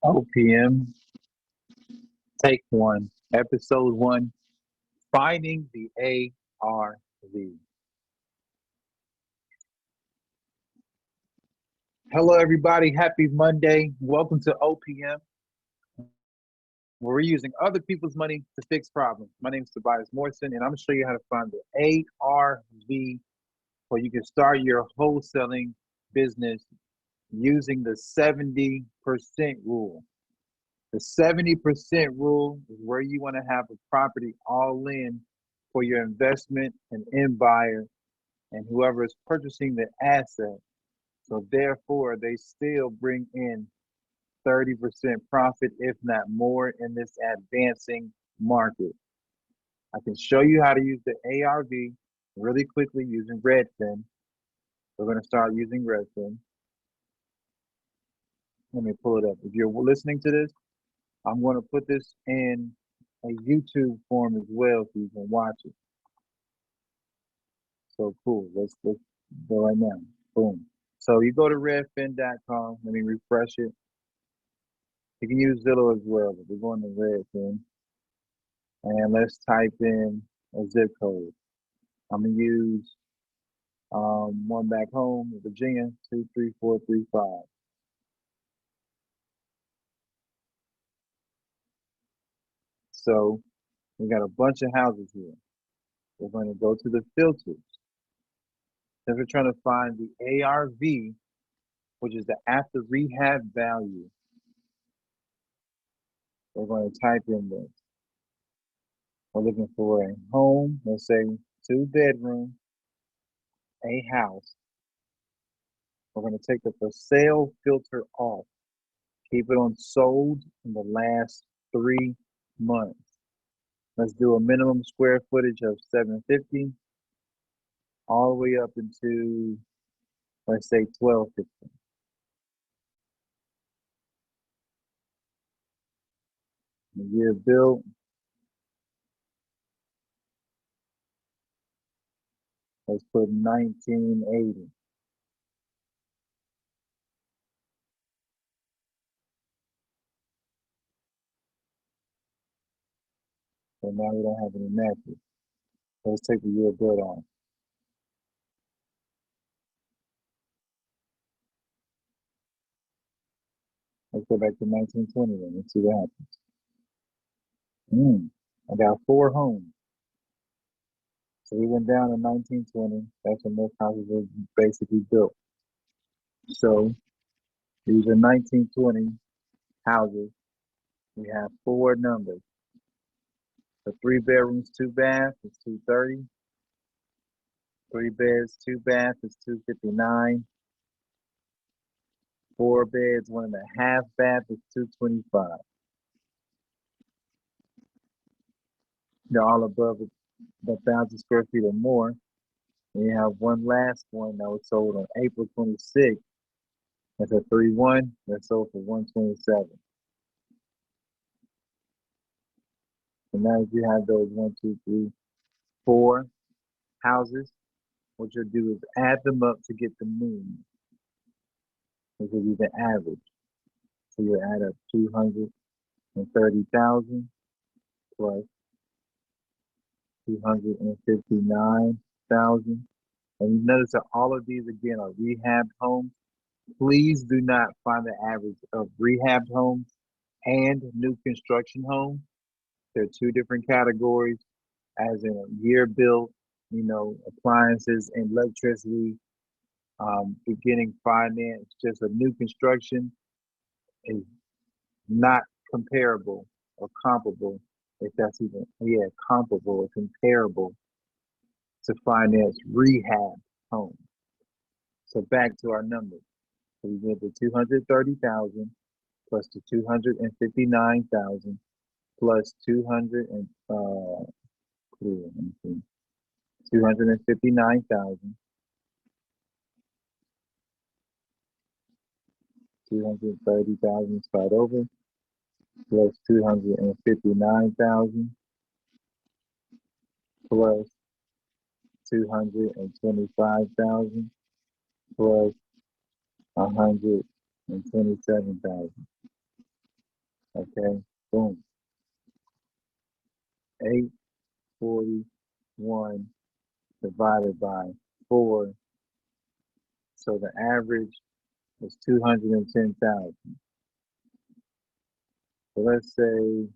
OPM, take one, episode one, finding the ARV. Hello, everybody. Happy Monday. Welcome to OPM, where we're using other people's money to fix problems. My name is Tobias Morrison, and I'm going to show you how to find the ARV where you can start your wholesaling business using the 70% rule. The 70% rule is where you want to have a property all in for your investment and end buyer and whoever is purchasing the asset. So therefore, they still bring in 30% profit, if not more, in this advancing market. I can show you how to use the ARV really quickly using Redfin. We're going to start using Redfin. Let me pull it up. If you're listening to this, I'm going to put this in a YouTube form as well so you can watch it. So cool. Let's go right now. Boom. So you go to redfin.com. Let me refresh it. You can use Zillow as well, but we're going to Redfin. And let's type in a zip code. I'm going to use one back home, Virginia, 23435. So we got a bunch of houses here. We're going to go to the filters. Then we're trying to find the ARV, which is the after rehab value. We're going to type in this. We're looking for a home, let's say 2-bedroom, a house. We're going to take the for sale filter off. Keep it on sold in the last 3 months. Let's do a minimum square footage of 750 all the way up into, let's say, 1250. The year built. Let's put 1980. So now we don't have any matches. Let's take the year built off. Let's go back to 1920 then. Let's see what happens. I got 4 homes. So we went down in 1920. That's when most houses were basically built. So these are 1920 houses. We have 4 numbers. So 3 bedrooms, 2 baths is 230. 3 beds, 2 baths is 259. 4 beds, 1.5 baths is 225. They're all above the 1,000 square feet or more. And you have one last one that was sold on April 26th. That's a 3-1. That sold for 127. So now if you have those 1, 2, 3, 4 houses, what you'll do is add them up to get the mean, which will be the average. So you add up 230,000 plus 259,000. And you notice that all of these again are rehab homes. Please do not find the average of rehab homes and new construction homes. They're 2 different categories, as in a year built, appliances and electricity, beginning finance. Just a new construction is not comparable or comparable, if that's even, comparable or comparable to finance rehab homes. So back to our numbers. So we get the 230,000 plus the 259,000 plus 259,000, 230,000 start over, plus 259,000 plus 225,000 plus 127,000. Okay, boom. 841 divided by 4. So the average is 210,000. So let's say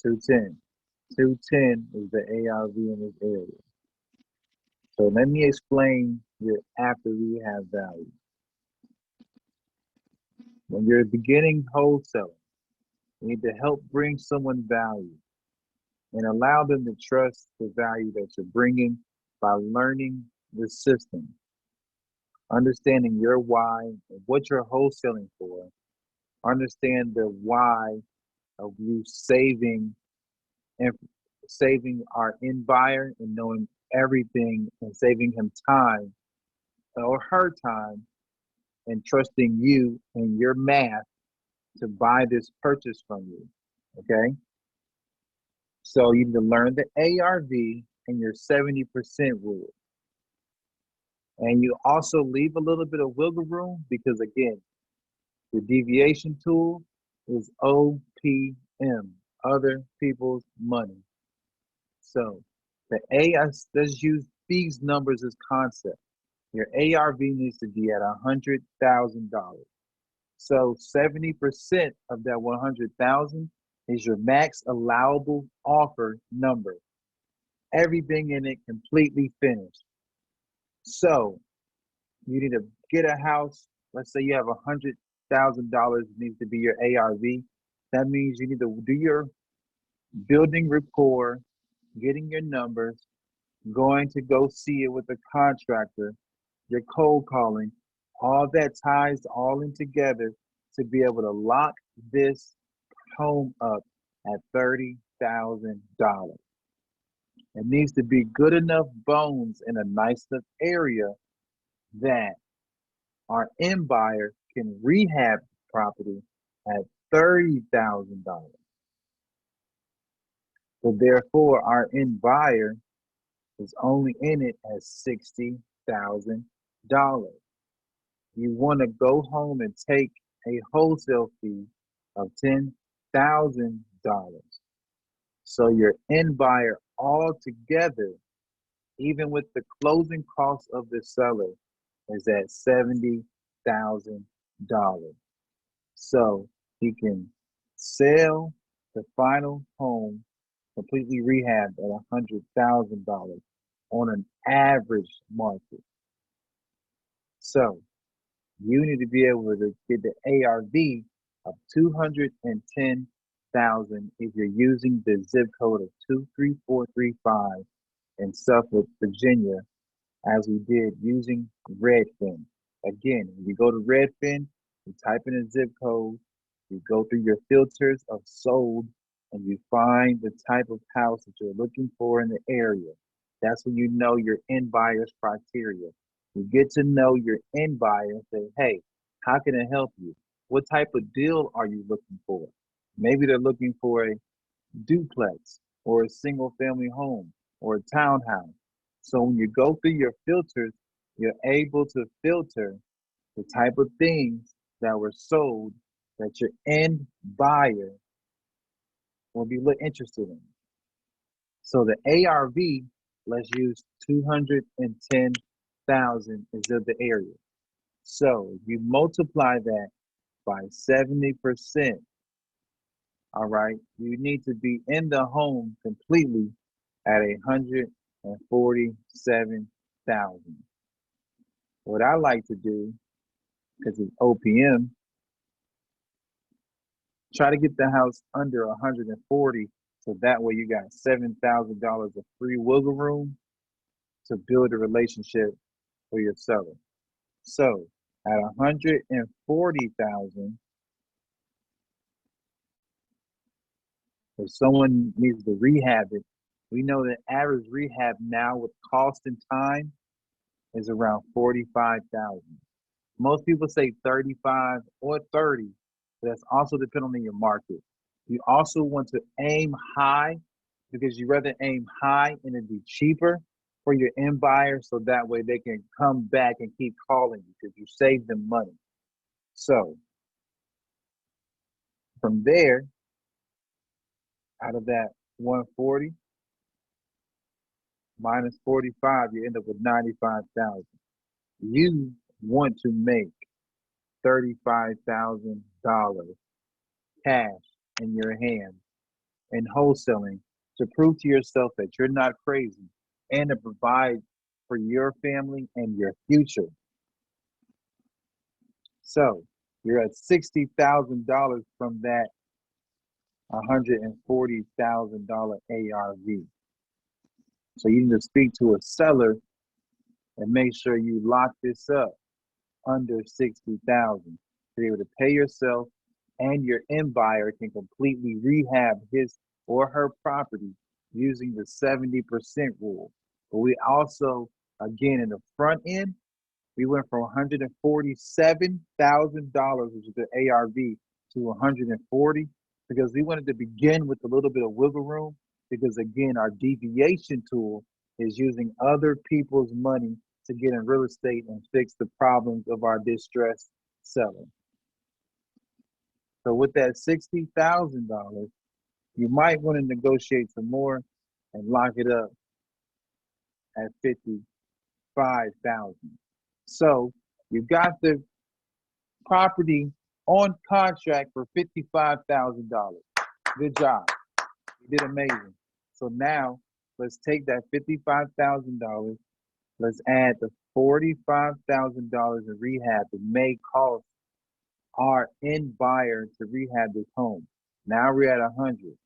210. 210 is the ARV in this area. So let me explain your after rehab value. When you're beginning wholesaling, you need to help bring someone value and allow them to trust the value that you're bringing by learning the system, understanding your why and what you're wholesaling for, understand the why of you and saving our end buyer and knowing everything and saving him time or her time and trusting you and your math to buy this purchase from you. Okay. So you need to learn the ARV and your 70% rule. And you also leave a little bit of wiggle room because, again, the deviation tool is OPM, other people's money. So let's use these numbers as concept. Your ARV needs to be at $100,000. So 70% of that 100,000 is your max allowable offer number. Everything in it completely finished. So you need to get a house. Let's say you have $100,000 needs to be your ARV. That means you need to do your building rapport, getting your numbers, going to go see it with a contractor, your cold calling, all that ties all in together to be able to lock this home up at $30,000. It needs to be good enough bones in a nice enough area that our end buyer can rehab the property at $30,000. So therefore, our end buyer is only in it at $60,000. You want to go home and take a wholesale fee of $10,000. So your end buyer altogether, even with the closing costs of the seller, is at $70,000. So he can sell the final home completely rehabbed at $100,000 on an average market. So you need to be able to get the ARV of 210,000 if you're using the zip code of 23435 in Suffolk, Virginia, as we did using Redfin. Again, when you go to Redfin, you type in a zip code, you go through your filters of sold, and you find the type of house that you're looking for in the area. That's when you know your end buyer's criteria. You get to know your end buyer and say, hey, how can I help you? What type of deal are you looking for? Maybe they're looking for a duplex or a single family home or a townhouse. So when you go through your filters, you're able to filter the type of things that were sold that your end buyer will be interested in. So the ARV, let's use 210,000 is of the area. So you multiply that by 70%. All right, you need to be in the home completely at 147,000. What I like to do, because it's OPM, try to get the house under 140, so that way you got $7,000 of free wiggle room to build a relationship for your seller. So at 140,000, if someone needs to rehab it, we know that average rehab now with cost and time is around 45,000. Most people say 35 or 30, but that's also depending on your market. You also want to aim high because you rather aim high and it be cheaper for your end buyer so that way they can come back and keep calling you because you save them money. So From there, out of that 140 minus 45, you end up with 95,000. You want to make $35,000 cash in your hand in wholesaling to prove to yourself that you're not crazy and to provide for your family and your future. So you're at $60,000 from that $140,000 ARV. So you need to speak to a seller and make sure you lock this up under 60,000 to be able to pay yourself, and your end buyer can completely rehab his or her property using the 70% rule. But we also, again, in the front end, we went from $147,000, which is the ARV, to 140 because we wanted to begin with a little bit of wiggle room. Because again, our deviation tool is using other people's money to get in real estate and fix the problems of our distressed seller. So with that $60,000, you might want to negotiate some more and lock it up at $55,000. So you got the property on contract for $55,000. Good job. You did amazing. So now let's take that $55,000. Let's add the $45,000 in rehab that may cost our end buyer to rehab this home. Now we're at 100.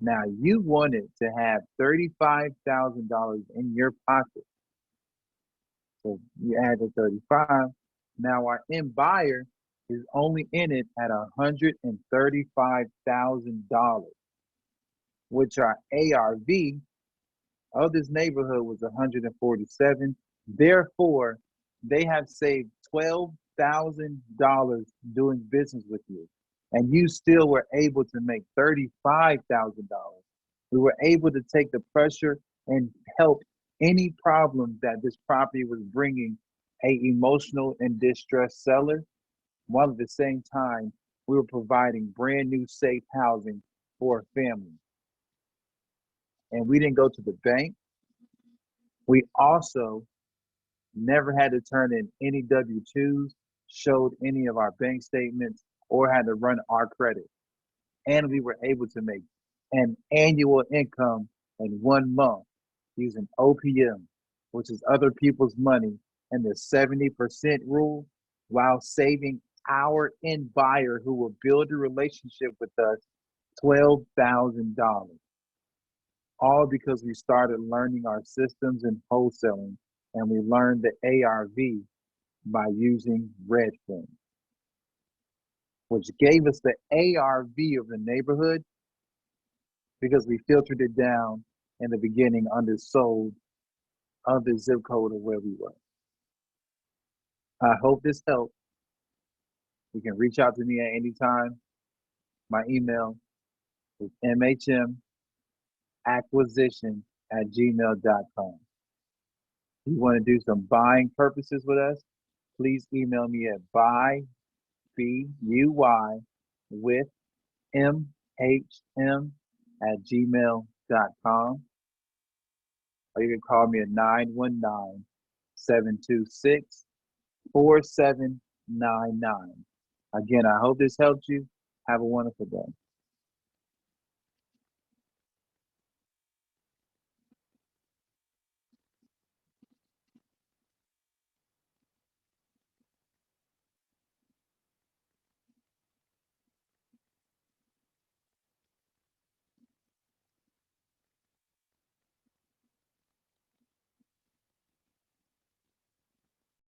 Now you wanted to have $35,000 in your pocket. So you add the 35. Now our end buyer is only in it at $135,000, which our ARV of this neighborhood was 147. Therefore, they have saved $12,000 doing business with you, and you still were able to make $35,000. We were able to take the pressure and help any problem that this property was bringing a emotional and distressed seller, while at the same time we were providing brand new safe housing for a family. And we didn't go to the bank. We also never had to turn in any W-2s, showed any of our bank statements, or had to run our credit. And we were able to make an annual income in 1 month using OPM, which is other people's money, and the 70% rule, while saving our end buyer who will build a relationship with us $12,000. All because we started learning our systems in wholesaling, and we learned the ARV by using Red Fin, which gave us the ARV of the neighborhood because we filtered it down in the beginning undersold of the zip code of where we were. I hope this helped. You can reach out to me at any time. My email is mhmacquisition@gmail.com. If you want to do some buying purposes with us, please email me at buy, B-U-Y, with mhm@gmail.com. Or you can call me at 919-726-4799. Again, I hope this helped you. Have a wonderful day.